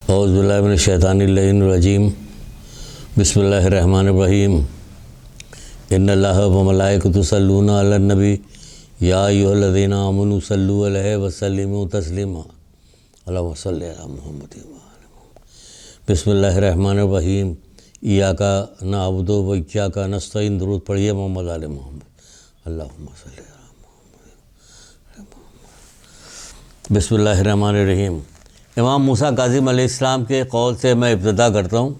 اعوذ باللہ من الشیطان اللعین الرجیم بسم اللہ الرحمن الرحیم ان اللہ و ملائکۃ یصلون علی النبی یا ایھا الذین آمنوا صلوا علیہ وسلموا تسلیما اللہم صلی علی محمد بسم اللہ الرحمن الرحیم ایاک نعبد و ایاک نستعین درود پڑھیے محمد آل محمد اللہم صلی علی محمد بسم اللہ الرحمن الرحیم۔ امام موسیٰ کاظم علیہ السلام کے قول سے میں ابتدا کرتا ہوں۔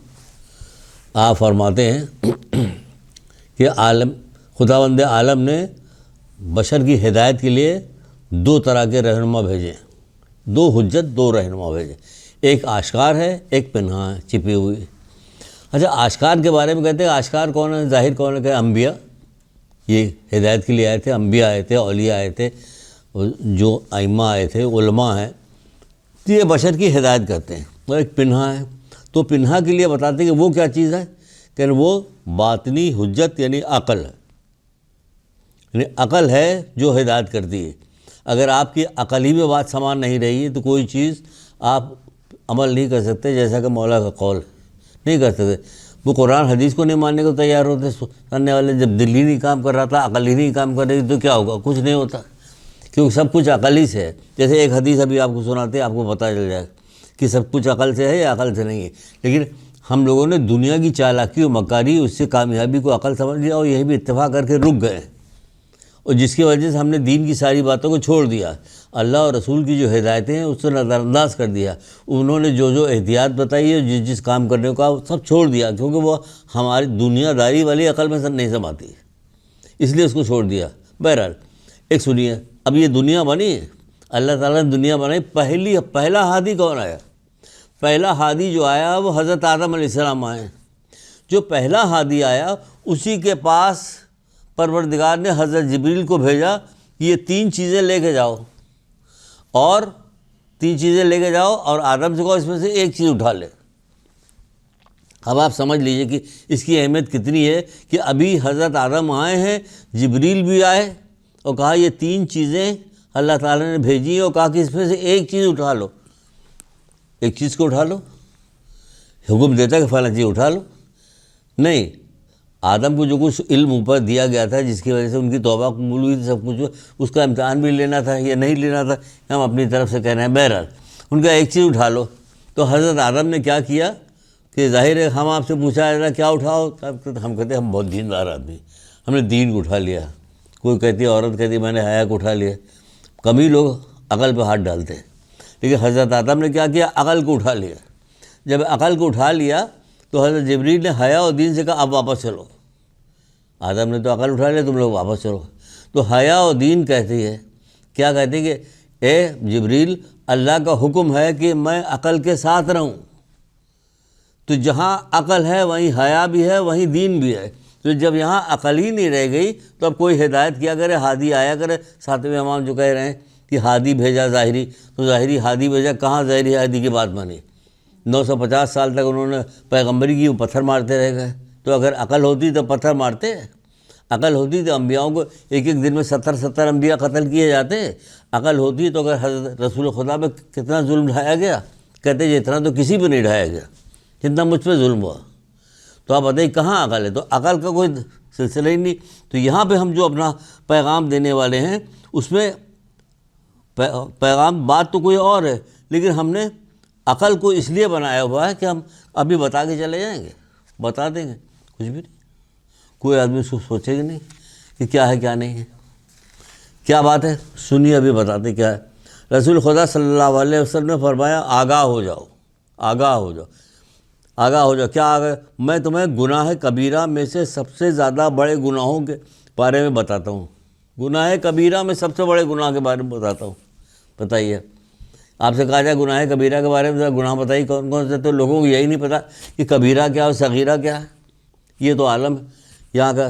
آپ فرماتے ہیں کہ خداوند عالم نے بشر کی ہدایت کے لیے دو طرح کے رہنما بھیجے، دو حجت، دو رہنما بھیجے، ایک آشکار ہے، ایک پنہاں ہے، چھپی ہوئی۔ اچھا، آشکار کے بارے میں کہتے ہیں آشکار کون ہے، ظاہر کون ہے کہ انبیاء، یہ ہدایت کے لیے آئے تھے، انبیاء آئے تھے، اولیاء آئے تھے، جو ائمہ آئے تھے، علماء ہیں، یہ بشر کی ہدایت کرتے ہیں۔ اور ایک پنہا ہے، تو پنہا کے لیے بتاتے ہیں کہ وہ کیا چیز ہے، کہ وہ باطنی حجت یعنی عقل ہے، یعنی عقل ہے جو ہدایت کرتی ہے۔ اگر آپ کی عقل ہی میں بات سامان نہیں رہی ہے تو کوئی چیز آپ عمل نہیں کر سکتے، جیسا کہ مولا کا قول نہیں کر سکتے۔ وہ قرآن حدیث کو نہیں ماننے کو تیار ہوتے سننے والے۔ جب دل ہی نہیں کام کر رہا تھا، عقل ہی نہیں کام کر رہی تھی تو کیا ہوگا، کچھ نہیں ہوتا، کیونکہ سب کچھ عقل ہی سے ہے۔ جیسے ایک حدیث ابھی آپ کو سناتے ہیں، آپ کو پتہ چل جائے کہ سب کچھ عقل سے ہے یا عقل سے نہیں ہے۔ لیکن ہم لوگوں نے دنیا کی چالاکی و مکاری، اس سے کامیابی کو عقل سمجھ لیا اور یہی بھی اتفاق کر کے رک گئے، اور جس کی وجہ سے ہم نے دین کی ساری باتوں کو چھوڑ دیا، اللہ اور رسول کی جو ہدایتیں ہیں اس سے نظر انداز کر دیا۔ انہوں نے جو جو احتیاط بتائی ہے، جس کام کرنے کو کہا، وہ سب چھوڑ دیا، کیونکہ وہ ہماری دنیا داری والی عقل میں نہیں سماتی، اس لیے اس کو چھوڑ دیا۔ بہرحال ایک سنیے، اب یہ دنیا بنی ہے، اللہ تعالیٰ نے دنیا بنائی، پہلا ہادی کون آیا؟ پہلا ہادی جو آیا وہ حضرت آدم علیہ السلام آئے۔ جو پہلا ہادی آیا اسی کے پاس پروردگار نے حضرت جبریل کو بھیجا، یہ تین چیزیں لے کے جاؤ، اور تین چیزیں لے کے جاؤ، اور آدم سے کہو اس میں سے ایک چیز اٹھا لے۔ اب آپ سمجھ لیجئے کہ اس کی اہمیت کتنی ہے کہ ابھی حضرت آدم آئے ہیں، جبریل بھی آئے اور کہا یہ تین چیزیں اللہ تعالیٰ نے بھیجی ہیں، اور کہا کہ اس میں سے ایک چیز اٹھا لو۔ ایک چیز کو اٹھا لو، حکم دیتا کہ فلاں چیز اٹھا لو؟ نہیں، آدم کو جو کچھ علم اوپر دیا گیا تھا، جس کی وجہ سے ان کی توبہ قبول ہوئی تھی، سب کچھ، اس کا امتحان بھی لینا تھا یا نہیں لینا تھا، ہم اپنی طرف سے کہہ رہے ہیں۔ بہرحال ان کا ایک چیز اٹھا لو، تو حضرت آدم نے کیا کیا کہ ظاہر ہے ہم آپ سے پوچھا جا رہا کیا اٹھاؤ، ہم کہتے ہیں ہم بہت دیندار آدمی، ہم نے دین کو اٹھا لیا۔ کوئی کہتی ہے، عورت کہتی ہے میں نے حیا کو اٹھا لیا۔ کم ہی لوگ عقل پہ ہاتھ ڈالتے ہیں، لیکن حضرت آدم نے کیا کیا، عقل کو اٹھا لیا۔ جب عقل کو اٹھا لیا تو حضرت جبریل نے حیا اور دین سے کہا اب واپس چلو۔ آدم نے تو عقل اٹھا لیا، تم لوگ واپس چلو۔ تو حیا اور دین کہتی ہے، کیا کہتی ہے کہ اے جبریل، اللہ کا حکم ہے کہ میں عقل کے ساتھ رہوں، تو جہاں عقل ہے وہیں حیا بھی ہے، وہیں دین بھی ہے۔ تو جب یہاں عقل ہی نہیں رہ گئی تو اب کوئی ہدایت کیا کرے، ہادی آیا کرے۔ ساتویں امام جو کہہ رہے ہیں کہ ہادی بھیجا ظاہری، تو ظاہری ہادی بھیجا، کہاں ظاہری ہادی کی بات مانی؟ 950 سال تک انہوں نے پیغمبری کی، وہ پتھر مارتے رہ گئے۔ تو اگر عقل ہوتی تو پتھر مارتے، عقل ہوتی تو انبیاؤں کو ایک ایک دن میں 70 انبیاء قتل کیے جاتے۔ عقل ہوتی تو اگر حضرت رسول خدا پہ کتنا ظلم ڈھایا گیا، کہتے ہیں اتنا تو کسی پہ نہیں ڈھایا گیا جتنا مجھ پہ ظلم ہوا۔ تو آپ بتائیے کہاں عقل ہے؟ تو عقل کا کوئی سلسلہ ہی نہیں۔ تو یہاں پہ ہم جو اپنا پیغام دینے والے ہیں، اس میں پیغام بات تو کوئی اور ہے، لیکن ہم نے عقل کو اس لیے بنایا ہوا ہے کہ ہم ابھی بتا کے چلے جائیں گے، بتا دیں گے، کچھ بھی نہیں۔ کوئی آدمی اس کو سوچے گا نہیں کہ کیا ہے کیا نہیں ہے، کیا بات ہے، سنیے ابھی بتاتے کیا ہے۔ رسول خدا صلی اللہ علیہ وسلم نے فرمایا آگاہ ہو جاؤ، آگاہ ہو جاؤ، آگاہ ہو جاؤ۔ کیا آگاہ؟ میں تمہیں گناہ کبیرہ میں سے سب سے زیادہ بڑے گناہوں کے بارے میں بتاتا ہوں۔ گناہ کبیرہ میں سب سے بڑے گناہ کے بارے میں بتاتا ہوں۔ بتائیے، آپ سے کہا جائے گناہ کبیرہ کے بارے میں، گناہ بتائیے کون کون سے، تو لوگوں کو یہی نہیں پتہ کہ کبیرہ کیا اور صغیرہ کیا ہے۔ یہ تو عالم یہاں کا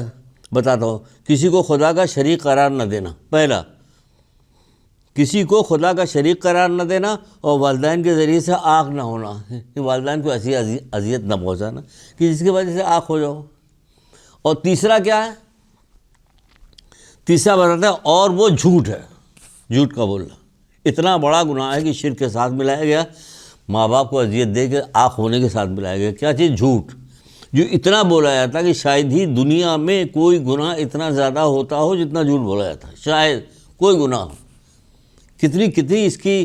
بتاتا ہوں۔ کسی کو خدا کا شریک قرار نہ دینا، پہلا، کسی کو خدا کا شریک قرار نہ دینا، اور والدین کے ذریعے سے آنکھ نہ ہونا، والدین کو ایسی اذیت نہ پہنچانا کہ جس کی وجہ سے آنکھ ہو جاؤ۔ اور تیسرا کیا ہے؟ تیسرا بتاتا ہے اور وہ جھوٹ ہے، جھوٹ کا بولنا اتنا بڑا گناہ ہے کہ شرک کے ساتھ ملایا گیا۔ ماں باپ کو اذیت دے کے آنکھ ہونے کے ساتھ ملایا گیا. کیا چیز؟ جھوٹ. جو اتنا بولا جاتا کہ شاید ہی دنیا میں کوئی گناہ اتنا زیادہ ہوتا ہو جتنا جھوٹ بولا جاتا ہے. شاید کوئی گناہ ہو. کتنی اس کی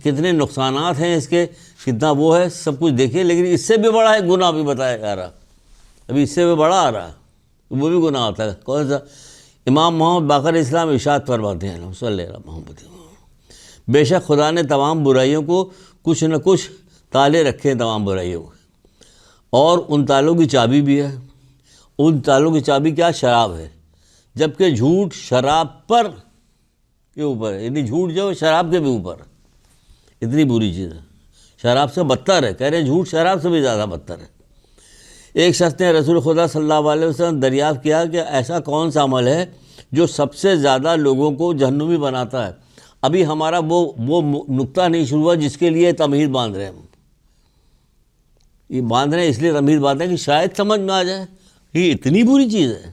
کتنے نقصانات ہیں اس کے، کتنا وہ ہے، سب کچھ دیکھیے. لیکن اس سے بھی بڑا ہے گناہ بھی بتایا جا رہا. ابھی اس سے بھی بڑا آ رہا ہے، وہ بھی گناہ ہوتا ہے. کون سا؟ امام محمد باقر اسلام ارشاد فرماتے ہیں صلی اللہ محمد، بے شک خدا نے تمام برائیوں کو کچھ نہ کچھ تالے رکھے ہیں، تمام برائیوں کو، اور ان تالوں کی چابی بھی ہے. ان تالوں کی چابی کیا؟ شراب ہے. جبکہ جھوٹ شراب پر کے اوپر ہے، یعنی جھوٹ جو ہے شراب کے بھی اوپر، اتنی بری چیز ہے. شراب سے بدتر ہے. کہہ رہے ہیں جھوٹ شراب سے بھی زیادہ بدتر ہے. ایک شخص نے رسول خدا صلی اللہ علیہ وسلم دریافت کیا کہ ایسا کون سا عمل ہے جو سب سے زیادہ لوگوں کو جہنمی بناتا ہے؟ ابھی ہمارا وہ نقطہ نہیں شروع ہوا جس کے لیے تمہید باندھ رہے ہیں ہم. یہ باندھ رہے ہیں اس لیے تمہید باندھ رہے ہیں کہ شاید سمجھ میں آ جائے. یہ اتنی بری چیز ہے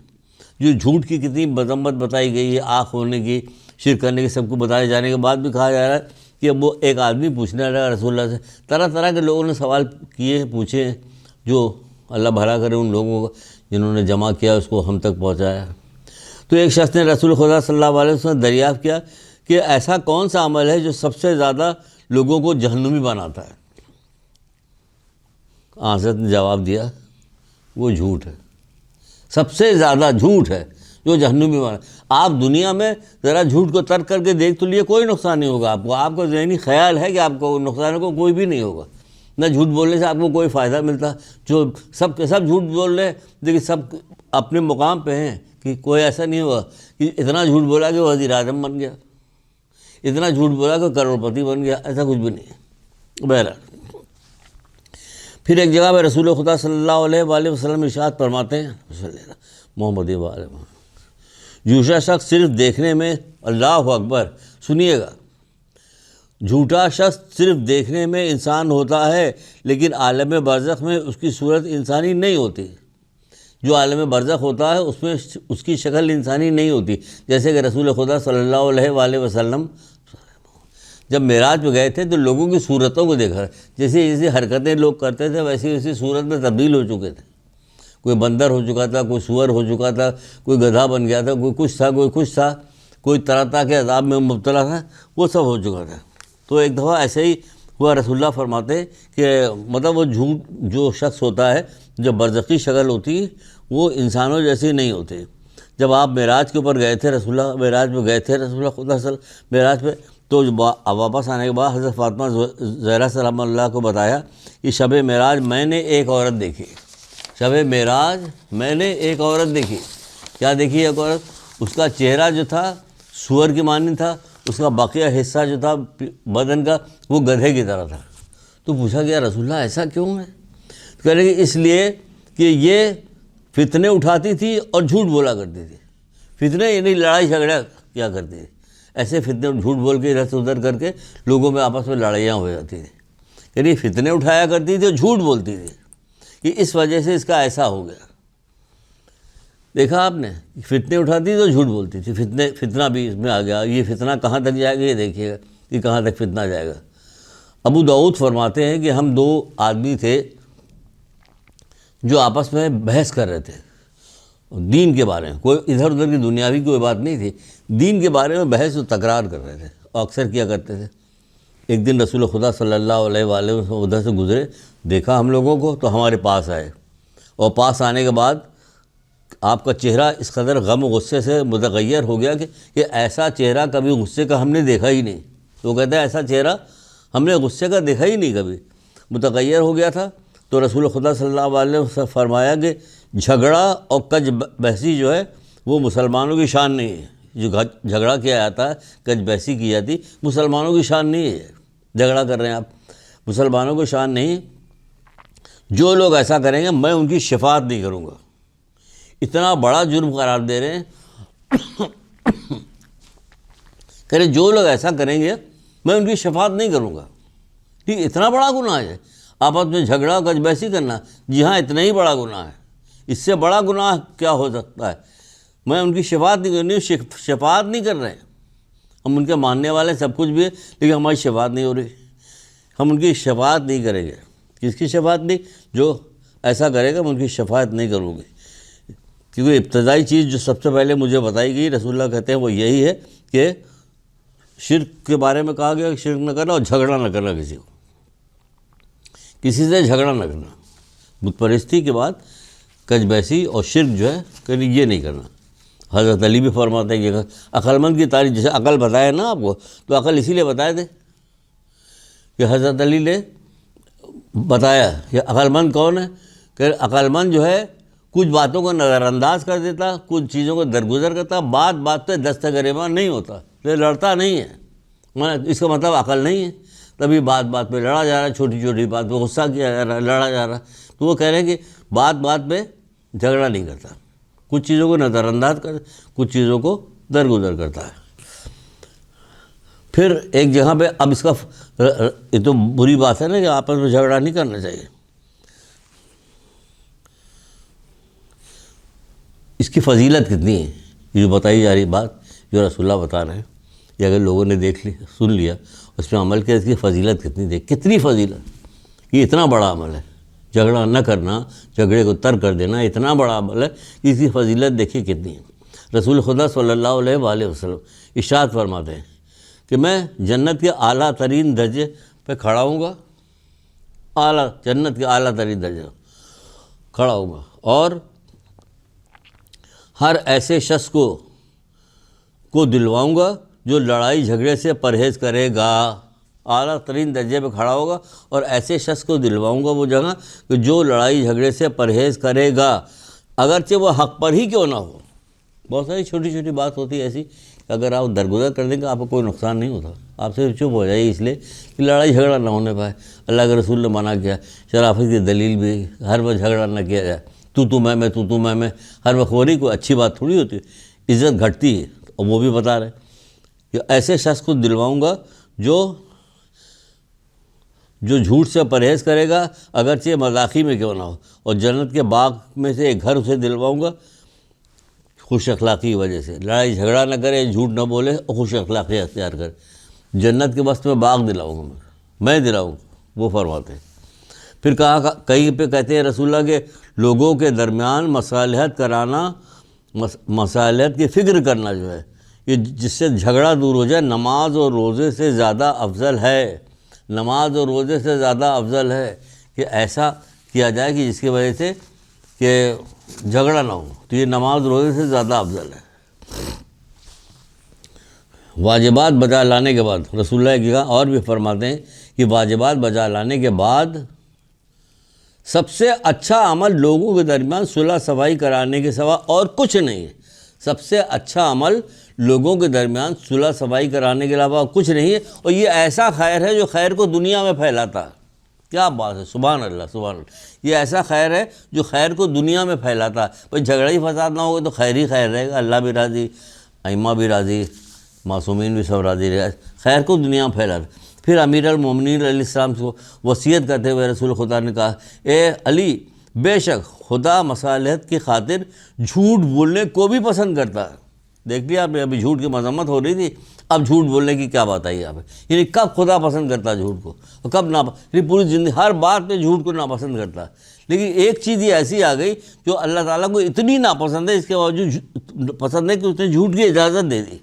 جو جھوٹ کی کتنی مذمت بتائی گئی ہے، آنکھ ہونے کی، شرک کرنے کی، سب کو بتائے جانے کے بعد بھی کہا جا رہا ہے کہ وہ ایک آدمی پوچھنے لگا رسول اللہ سے. طرح طرح کے لوگوں نے سوال کیے، پوچھے، جو اللہ بھلا کرے ان لوگوں کو جنہوں نے جمع کیا اس کو ہم تک پہنچایا. تو ایک شخص نے رسول خدا صلی اللہ علیہ وسلم دریافت کیا کہ ایسا کون سا عمل ہے جو سب سے زیادہ لوگوں کو جہنمی بناتا ہے؟ حضرت نے جواب دیا وہ جھوٹ ہے. سب سے زیادہ جھوٹ ہے جو جہنمی بنا. آپ دنیا میں ذرا جھوٹ کو ترک کر کے دیکھ تو لیے، کوئی نقصان نہیں ہوگا آپ کو. آپ کا ذہنی خیال ہے کہ آپ کو نقصان کو کوئی بھی نہیں ہوگا. نہ جھوٹ بولنے سے آپ کو کوئی فائدہ ملتا. جو سب کے سب جھوٹ بول رہے ہیں لیکن سب اپنے مقام پہ ہیں کہ کوئی ایسا نہیں ہوا کہ اتنا جھوٹ بولا کہ وزیر اعظم بن گیا، اتنا جھوٹ بولا کہ کروڑ پتی بن گیا. ایسا کچھ بھی نہیں ہے. بہرحال پھر ایک جگہ پہ رسول خدا صلی اللہ علیہ وآلہ وسلم ارشاد فرماتے ہیں صلی اللہ محمد وآلہ محمد، جھوٹا شخص صرف دیکھنے میں، اللہ اکبر، سنیے گا، جھوٹا شخص صرف دیکھنے میں انسان ہوتا ہے لیکن عالم برزخ میں اس کی صورت انسانی نہیں ہوتی. جو عالم برزخ ہوتا ہے اس میں اس کی شکل انسانی نہیں ہوتی. جیسے کہ رسول خدا صلی اللہ علیہ وآلہ وسلم جب معراج پہ گئے تھے تو لوگوں کی صورتوں کو دیکھا، جیسے حرکتیں لوگ کرتے تھے ویسی صورت میں تبدیل ہو چکے تھے. کوئی بندر ہو چکا تھا، کوئی سور ہو چکا تھا، کوئی گدھا بن گیا تھا، کوئی کچھ تھا، کوئی کچھ تھا، کوئی طرح طرح کے عذاب میں مبتلا تھا، وہ سب ہو چکا تھا. تو ایک دفعہ ایسے ہی ہوا. رسول اللہ فرماتے کہ مطلب وہ جھوٹ جو شخص ہوتا ہے، جو برزخی شکل ہوتی ہے، وہ انسانوں جیسی نہیں ہوتی. جب آپ معراج کے اوپر گئے تھے، رسول اللہ معراج پہ گئے تھے، رسول اللہ خدا صلی معراج پہ، تو واپس آنے کے بعد حضرت فاطمہ زہرا سلام اللہ کو بتایا کہ شب معراج میں نے ایک عورت دیکھی. شب معراج میں نے ایک عورت دیکھی. کیا دیکھی ایک عورت؟ اس کا چہرہ جو تھا سور کی مانند تھا، اس کا باقیہ حصہ جو تھا بدن کا وہ گدھے کی طرح تھا. تو پوچھا گیا رسول اللہ ایسا کیوں ہے؟ کہہ رہے کہ اس لیے کہ یہ فتنے اٹھاتی تھی اور جھوٹ بولا کرتی تھی. فتنے یعنی لڑائی جھگڑا کیا کرتی تھی. ایسے فتنے جھوٹ بول کے ادھر سے ادھر کر کے لوگوں میں آپس میں لڑائیاں ہو جاتی تھیں. یعنی فتنے اٹھایا کرتی تھی اور جھوٹ بولتی تھی کہ اس وجہ سے اس کا ایسا ہو گیا. دیکھا آپ نے، فتنے اٹھاتی تھی تو جھوٹ بولتی تھی. فتنہ بھی اس میں آ گیا. یہ فتنہ کہاں تک جائے گا یہ دیکھیے گا کہ کہاں تک فتنہ جائے گا. ابو داؤد فرماتے ہیں کہ ہم دو آدمی تھے جو آپس میں بحث کر رہے تھے دین کے بارے میں. کوئی ادھر ادھر کی دنیاوی کوئی بات نہیں تھی، دین کے بارے میں بحث و تکرار کر رہے تھے اور اکثر کیا کرتے تھے. ایک دن رسول خدا صلی اللہ علیہ وآلہ وسلم ادھر سے گزرے، دیکھا ہم لوگوں کو تو ہمارے پاس آئے، اور پاس آنے کے بعد آپ کا چہرہ اس قدر غم و غصے سے متغیر ہو گیا کہ ایسا چہرہ کبھی غصے کا ہم نے دیکھا ہی نہیں. تو کہتے ہیں ایسا چہرہ ہم نے غصے کا دیکھا ہی نہیں کبھی، متغیر ہو گیا تھا. تو رسول خدا صلی اللہ علیہ وسلم فرمایا کہ جھگڑا اور کج بحثی جو ہے وہ مسلمانوں کی شان نہیں ہے. جو جھگڑا کیا جاتا ہے، کج بحثی کی جاتی، مسلمانوں کی شان نہیں ہے. جھگڑا کر رہے ہیں آپ، مسلمانوں کی شان نہیں. جو لوگ ایسا کریں گے میں ان کی شفاعت نہیں کروں گا. اتنا بڑا جرم قرار دے رہے ہیں. کہہ رہے جو لوگ ایسا کریں گے میں ان کی شفاعت نہیں کروں گا. ٹھیک، اتنا بڑا گناہ ہے آپس میں جھگڑا کج بحثی کرنا. جی ہاں، اتنا ہی بڑا گناہ ہے. اس سے بڑا گناہ کیا ہو سکتا ہے؟ میں ان کی شفاعت نہیں کرنی. شفاعت نہیں کر رہے ہیں ہم، ان کے ماننے والے سب کچھ بھی ہے لیکن ہماری شفاعت نہیں ہو رہی. ہم ان کی شفاعت نہیں کریں گے. کس کی شفاعت نہیں؟ جو ایسا کرے گا میں ان کی شفاعت نہیں کروں گی. کیونکہ ابتدائی چیز جو سب سے پہلے مجھے بتائی گئی رسول اللہ کہتے ہیں وہ یہی ہے کہ شرک کے بارے میں کہا گیا کہ شرک نہ کرنا اور جھگڑا نہ کرنا، کسی سے جھگڑا نہ کرنا. بت پرستی کے بعد کج بیسی اور شرک جو ہے کہ یہ نہیں کرنا. حضرت علی بھی فرماتے ہیں کہ عقل مند کی تعریف، جیسے عقل بتایا نا آپ کو، تو عقل اسی لیے بتائے تھے کہ حضرت علی نے بتایا کہ عقل مند کون ہے. کہ عقل مند جو ہے کچھ باتوں کو نظر انداز کر دیتا، کچھ چیزوں کو درگزر کرتا، بات پہ دست گریباں نہیں ہوتا، لڑتا نہیں ہے. اس کا مطلب عقل نہیں ہے. تبھی بات پہ لڑا جا رہا ہے، چھوٹی چھوٹی بات پہ غصہ کیا جا رہا ہے، لڑا جا رہا ہے. تو وہ کہہ رہے ہیں کہ بات پہ جھگڑا نہیں کرتا، کچھ چیزوں کو نظر انداز کر، کچھ چیزوں کو درگزر کرتا ہے. پھر ایک جگہ پہ اب اس کا یہ تو بری بات ہے نا کہ آپس میں جھگڑا نہیں کرنا چاہیے. اس کی فضیلت کتنی ہے یہ جو بتائی جا رہی بات، جو رسول اللہ بتا رہے ہیں، یہ اگر لوگوں نے دیکھ لی، سن لیا، اس پہ عمل کیا، اس کی فضیلت کتنی فضیلت. یہ اتنا بڑا عمل ہے، جھگڑا نہ کرنا، جھگڑے کو ترک کر دینا، اتنا بڑا عمل ہے. اس کی فضیلت دیکھیے کتنی ہے. رسول خدا صلی اللہ علیہ وآلہ وسلم ارشاد فرماتے ہیں کہ میں جنت کے اعلیٰ ترین درجے پہ کھڑا ہوں گا، جنت کے اعلیٰ ترین درجے کھڑا ہوں گا، اور ہر ایسے شخص کو دلواؤں گا جو لڑائی جھگڑے سے پرہیز کرے گا. اعلیٰ ترین درجے پہ کھڑا ہوگا اور ایسے شخص کو دلواؤں گا وہ جگہ کہ جو لڑائی جھگڑے سے پرہیز کرے گا، اگرچہ وہ حق پر ہی کیوں نہ ہو. بہت ساری چھوٹی چھوٹی بات ہوتی ہے ایسی کہ اگر آپ درگزر کر دیں گے آپ کو کوئی نقصان نہیں ہوتا، آپ صرف چپ ہو جائیے اس لیے کہ لڑائی جھگڑا نہ ہونے پائے. اللہ کے رسول نے منع کیا. شرافت کی دلیل بھی ہر وقت جھگڑا نہ کیا جائے، تو میں ہر وقت ہو رہی کوئی اچھی بات تھوڑی ہوتی ہے، عزت گھٹتی ہے. اور وہ بھی بتا رہے کہ ایسے شخص کو دلواؤں گا جو جھوٹ سے پرہیز کرے گا اگرچہ مذاقی میں کیوں نہ ہو، اور جنت کے باغ میں سے ایک گھر اسے دلواؤں گا خوش اخلاقی کی وجہ سے. لڑائی جھگڑا نہ کرے، جھوٹ نہ بولے اور خوش اخلاقی اختیار کرے. جنت کے وسط میں باغ دلاؤں گا میں دلاؤں گا، وہ فرماتے ہیں. پھر کہیں پہ کہتے ہیں رسول اللہ کے لوگوں کے درمیان مصالحت کرانا، مصالحت کی فکر کرنا جو ہے یہ جس سے جھگڑا دور ہو جائے، نماز اور روزے سے زیادہ افضل ہے. نماز اور روزے سے زیادہ افضل ہے کہ ایسا کیا جائے کہ جس کی وجہ سے کہ جھگڑا نہ ہو. تو یہ نماز روزے سے زیادہ افضل ہے. واجبات بجا لانے کے بعد رسول اللہ کی جگہ اور بھی فرماتے ہیں کہ واجبات بجا لانے کے بعد سب سے اچھا عمل لوگوں کے درمیان صلح صفائی کرانے کے سوا اور کچھ نہیں ہے. سب سے اچھا عمل لوگوں کے درمیان صلح صفائی کرانے کے علاوہ کچھ نہیں ہے. اور یہ ایسا خیر ہے جو خیر کو دنیا میں پھیلاتا ہے. کیا بات ہے، سبحان اللہ سبحان اللہ. یہ ایسا خیر ہے جو خیر کو دنیا میں پھیلاتا ہے. بھائی جھگڑا ہی فساد نہ ہوگا تو خیر ہی خیر رہے گا، اللہ بھی راضی، ائمہ بھی راضی، معصومین بھی سب راضی رہے گا. خیر کو دنیا میں پھیلاتا. پھر امیر المومنین علیہ السلام کو وصیت کرتے ہوئے رسول خدا نے کہا، اے علی، بے شک خدا مصالحت کی خاطر جھوٹ بولنے کو بھی پسند کرتا ہے. دیکھ لیا آپ نے، ابھی جھوٹ کی مذمت ہو رہی تھی، اب جھوٹ بولنے کی کیا بات آئی آپ. یعنی کب خدا پسند کرتا ہے جھوٹ کو اور کب یعنی پوری زندگی ہر بات پہ جھوٹ کو ناپسند کرتا ہے. لیکن ایک چیز یہ ایسی آ گئی جو اللہ تعالیٰ کو اتنی ناپسند ہے، اس کے باوجود پسند ہے کہ اس نے جھوٹ کی اجازت دے دی.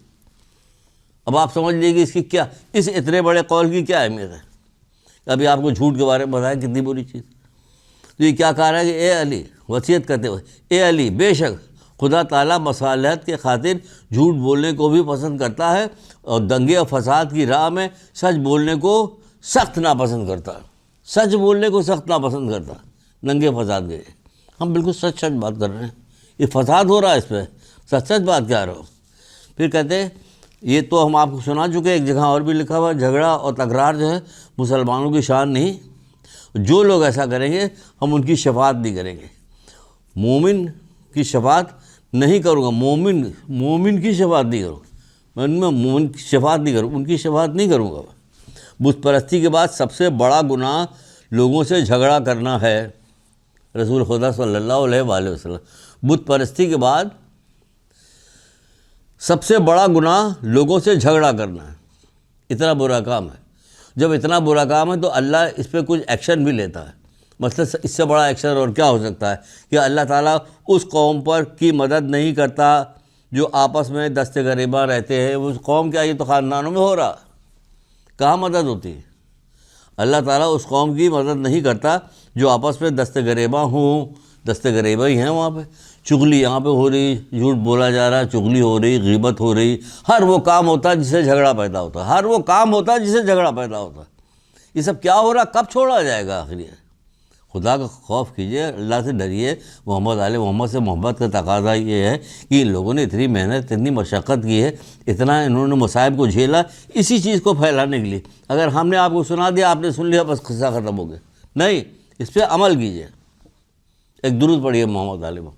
اب آپ سمجھ لیجیے کہ اس کی کیا، اس اتنے بڑے قول کی کیا اہمیت ہے. ابھی آپ کو جھوٹ کے بارے میں بتایا کتنی بری چیز. تو یہ کیا کہہ رہا ہے کہ اے علی، وصیت کرتے ہوئے، اے علی، بے شک خدا تعالیٰ مصالحت کے خاطر جھوٹ بولنے کو بھی پسند کرتا ہے اور دنگے اور فساد کی راہ میں سچ بولنے کو سخت ناپسند کرتا ہے. سچ بولنے کو سخت ناپسند کرتا ہے، دنگے فساد کے. ہم بالکل سچ بات کر رہے ہیں، یہ فساد ہو رہا ہے، اس پہ سچ بات کیا رہا ہو. پھر کہتے ہیں یہ تو ہم آپ کو سنا چکے، ایک جگہ اور بھی لکھا ہوا، جھگڑا اور تکرار جو ہے مسلمانوں کی شان نہیں. جو لوگ ایسا کریں گے ہم ان کی شفاعت نہیں کریں گے. مومن کی شفاعت نہیں کروں گا، مومن کی شفاعت نہیں کروں گا، میں مومن کی شفاعت نہیں کروں، ان کی شفاعت نہیں کروں گا. بت پرستی کے بعد سب سے بڑا گناہ لوگوں سے جھگڑا کرنا ہے. رسول خدا صلی اللہ علیہ وآلہ وسلم، بت پرستی کے بعد سب سے بڑا گناہ لوگوں سے جھگڑا کرنا ہے. اتنا برا کام ہے. جب اتنا برا کام ہے تو اللہ اس پہ کچھ ایکشن بھی لیتا ہے. مثلا اس سے بڑا ایکشن اور کیا ہو سکتا ہے کہ اللہ تعالیٰ اس قوم پر کی مدد نہیں کرتا جو آپس میں دست غریباں رہتے ہیں. اس قوم کیا، یہ تو خاندانوں میں ہو رہا، کہاں مدد ہوتی ہے؟ اللہ تعالیٰ اس قوم کی مدد نہیں کرتا جو آپس میں دست غریباں ہوں. دست غریباں ہی ہیں وہاں پہ. چغلی یہاں پہ ہو رہی، جھوٹ بولا جا رہا، چغلی ہو رہی، غیبت ہو رہی. ہر وہ کام ہوتا ہے جس سے جھگڑا پیدا ہوتا ہے، ہر وہ کام ہوتا ہے جس سے جھگڑا پیدا ہوتا ہے. یہ سب کیا ہو رہا، کب چھوڑا جائے گا آخر؟ یہ خدا کا خوف کیجئے، اللہ سے ڈریے. محمد آل محمد سے محبت کا تقاضا یہ ہے کہ ان لوگوں نے اتنی محنت، اتنی مشقت کی ہے، اتنا انہوں نے مصائب کو جھیلا اسی چیز کو پھیلانے کے لیے. اگر ہم نے آپ کو سنا دیا، آپ نے سن لیا، بس قصہ ختم ہو گیا. نہیں، اس پہ عمل کیجئے. ایک درود پڑھیے محمد علیہ.